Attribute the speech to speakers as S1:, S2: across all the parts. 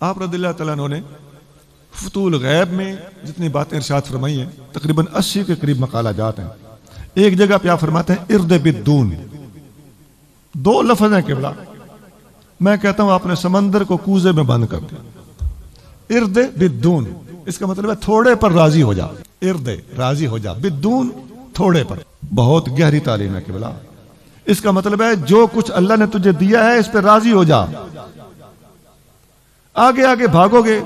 S1: آپ رضی اللہ تعالیٰ عنہ نے فتول غیب میں جتنی باتیں ارشاد فرمائی ہیں تقریباً 80 کے قریب مقالہ جات ہیں. ایک جگہ پہ آپ فرماتے ہیں ارد بالدون. 2 لفظ ہیں قبلہ. میں کہتا ہوں آپ نے سمندر کو کوزے میں بند کر دیا. ارد بالدون اس کا مطلب ہے تھوڑے پر راضی ہو جا. ارد راضی ہو جا، بالدون تھوڑے پر. بہت گہری تعلیم ہے قبلہ. اس کا مطلب ہے جو کچھ اللہ نے تجھے دیا ہے اس پہ راضی ہو جا. آگے آگے بھاگو گے،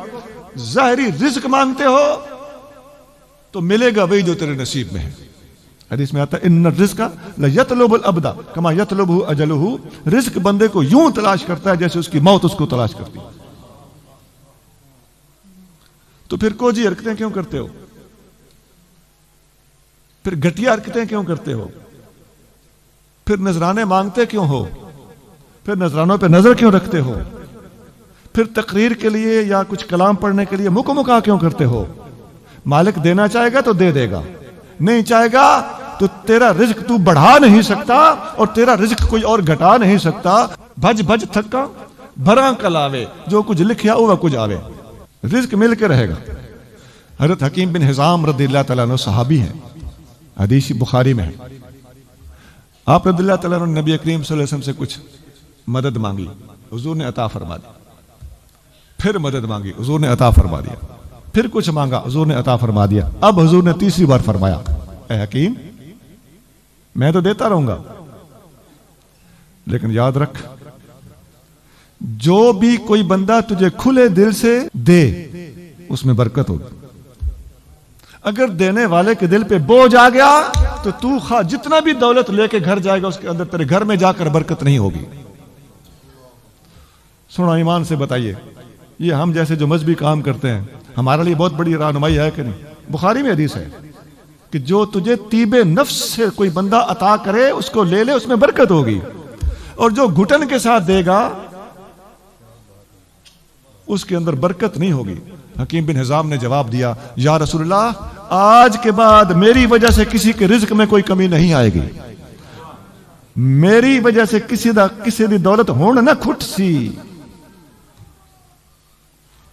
S1: ظاہری رزق مانگتے ہو تو ملے گا وہی جو تیرے نصیب میں ہے. حدیث میں آتا ہے ان الرزق لیطلب العبد کما یطلبہ اجلہ. رزق بندے کو یوں تلاش کرتا ہے جیسے اس کی موت اس کو تلاش کرتی ہے. تو پھر کوجی حرکتیں کیوں کرتے ہو؟ پھر گھٹیا حرکتیں کیوں کرتے ہو؟ پھر نذرانے مانگتے کیوں ہو؟ پھر نذرانوں پہ نظر کیوں رکھتے ہو؟ پھر تقریر کے لیے یا کچھ کلام پڑھنے کے لیے مکہ کیوں کرتے ہو؟ مالک دینا چاہے گا تو دے دے گا، نہیں چاہے گا تو تیرا رزق تو بڑھا نہیں سکتا اور تیرا رزق کوئی اور گھٹا نہیں سکتا. بھج بھج تھکا بھراں کل آوے، جو کچھ لکھیا ہوا کچھ آوے. رزق مل کے رہے گا. حضرت حکیم بن حزام رضی اللہ تعالیٰ عنہ صحابی ہیں، حدیث بخاری میں ہے. آپ رضی اللہ تعالیٰ عنہ نبی کریم صلی اللہ علیہ وسلم سے کچھ مدد مانگی، حضور نے عطا فرما دی. پھر مدد مانگی، حضور نے عطا فرما دیا. پھر کچھ مانگا، حضور نے عطا فرما دیا. اب حضور نے تیسری بار فرمایا اے حکیم میں تو دیتا رہوں گا لیکن یاد رکھ جو بھی کوئی بندہ تجھے کھلے دل سے دے اس میں برکت ہوگی. اگر دینے والے کے دل پہ بوجھ آ گیا تو تو خواہ جتنا بھی دولت لے کے گھر جائے گا اس کے اندر تیرے گھر میں جا کر برکت نہیں ہوگی. سنو ایمان سے بتائیے، یہ ہم جیسے جو مذہبی کام کرتے ہیں ہمارے لیے بہت بڑی رہنمائی ہے کہ نہیں؟ بخاری میں حدیث ہے کہ جو تجھے طیب نفس سے کوئی بندہ عطا کرے اس کو لے لے، اس میں برکت ہوگی. اور جو گھٹن کے ساتھ دے گا اس کے اندر برکت نہیں ہوگی. حکیم بن حزام نے جواب دیا یا رسول اللہ آج کے بعد میری وجہ سے کسی کے رزق میں کوئی کمی نہیں آئے گی. میری وجہ سے کسی دی دولت ہون نہ کھٹ سی.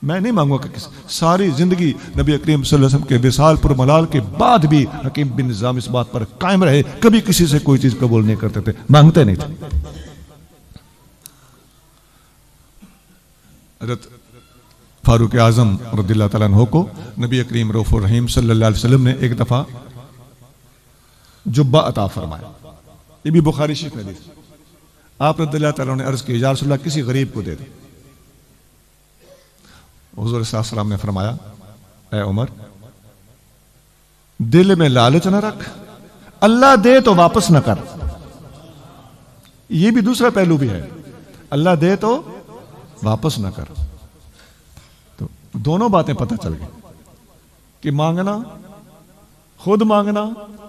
S1: میں نہیں مانگوں کہ ساری زندگی نبی کریم صلی اللہ علیہ وسلم کے وصال پر ملال کے بعد بھی حکیم بن نظام اس بات پر قائم رہے، کبھی کسی سے کوئی چیز قبول نہیں کرتے تھے، مانگتے نہیں تھے. حضرت فاروق اعظم رضی اللہ تعالیٰ عنہ کو نبی کریم رؤوف الرحیم صلی اللہ علیہ وسلم نے ایک دفعہ جبہ عطا فرمایا. یہ بھی بخاری شریف میں حدیث. آپ رضی اللہ تعالیٰ عنہ نے عرض کی یا رسول اللہ کسی غریب کو دے دے. حضور صلی اللہ علیہ وسلم نے فرمایا اے عمر دل میں لالچ نہ رکھ، اللہ دے تو واپس نہ کر. یہ بھی دوسرا پہلو بھی ہے، اللہ دے تو واپس نہ کر. تو دونوں باتیں پتہ چل گئی کہ مانگنا، خود مانگنا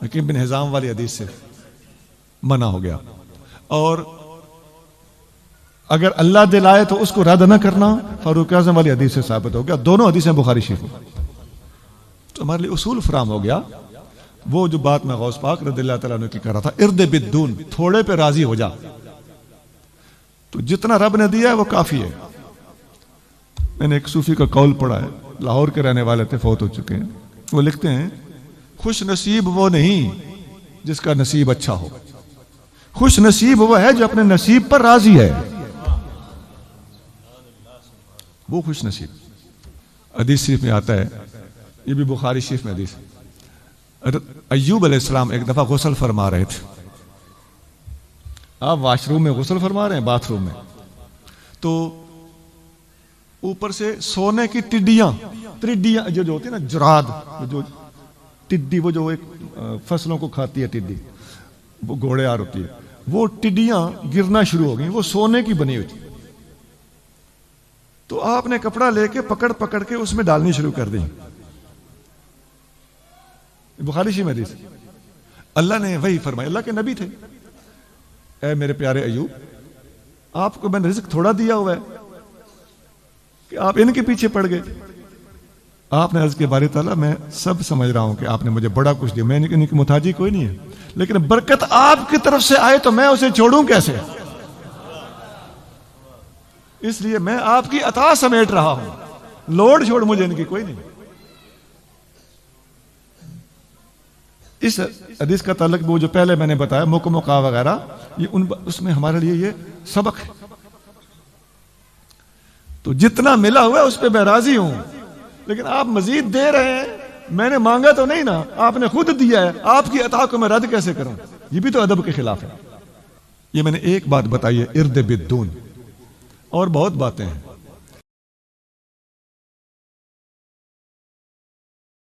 S1: حکیم بن حزام والی حدیث سے منع ہو گیا، اور اگر اللہ دلائے تو اس کو رد نہ کرنا فاروق اعظم والی حدیث سے ثابت ہو گیا. دونوں حدیثیں بخاری شریف میں. تو ہمارے لیے اصول فراہم ہو گیا. وہ جو بات میں غوث پاک رضی اللہ تعالیٰ عنہ کی کہہ رہا تھا ارد بالدون، تھوڑے پہ راضی ہو جا. تو جتنا رب نے دیا ہے وہ کافی ہے. میں نے ایک صوفی کا قول پڑھا ہے، لاہور کے رہنے والے تھے، فوت ہو چکے ہیں. وہ لکھتے ہیں خوش نصیب وہ نہیں جس کا نصیب اچھا ہو، خوش نصیب وہ ہے جو اپنے نصیب پر راضی ہے، وہ خوش نصیب. حدیث شریف میں آتا ہے، یہ بھی بخاری شریف میں حدیث. ایوب علیہ السلام ایک دفعہ غسل فرما رہے تھے. آپ واش روم میں غسل فرما رہے ہیں، باتھ روم میں، تو اوپر سے سونے کی ٹڈیاں جو ہوتی ہیں نا، جراد، جو ٹڈی، وہ جو ایک فصلوں کو کھاتی ہے ٹڈی، وہ گھوڑے آر ہوتی ہے، وہ ٹڈیاں گرنا شروع ہو گئی. وہ سونے کی بنی ہوئی تھی. تو آپ نے کپڑا لے کے پکڑ کے اس میں ڈالنی شروع کر دی. بخاری شریف میں حدیث. اللہ نے وہی فرمایا، اللہ کے نبی تھے، اے میرے پیارے ایوب آپ کو میں نے رزق تھوڑا دیا ہوا ہے کہ آپ ان کے پیچھے پڑ گئے. آپ نے عرض کے باری تعالیٰ میں سب سمجھ رہا ہوں کہ آپ نے مجھے بڑا کچھ دیا، میں ان کی محتاجی کوئی نہیں ہے، لیکن برکت آپ کی طرف سے آئے تو میں اسے چھوڑوں کیسے؟ اس لیے میں آپ کی عطا سمیٹ رہا ہوں، لوڈ چھوڑ مجھے ان کی کوئی نہیں۔ اس حدیث کا تعلق وہ جو پہلے میں نے بتایا مکمقا وغیرہ، اس میں ہمارے لیے یہ سبق ہے۔ تو جتنا ملا ہوا ہے اس پہ میں راضی ہوں، لیکن آپ مزید دے رہے ہیں، میں نے مانگا تو نہیں نا، آپ نے خود دیا ہے، آپ کی عطا کو میں رد کیسے کروں؟ یہ بھی تو ادب کے خلاف ہے۔ یہ میں نے ایک بات بتائی ہے، ارد بدون، اور بہت باتیں ہیں۔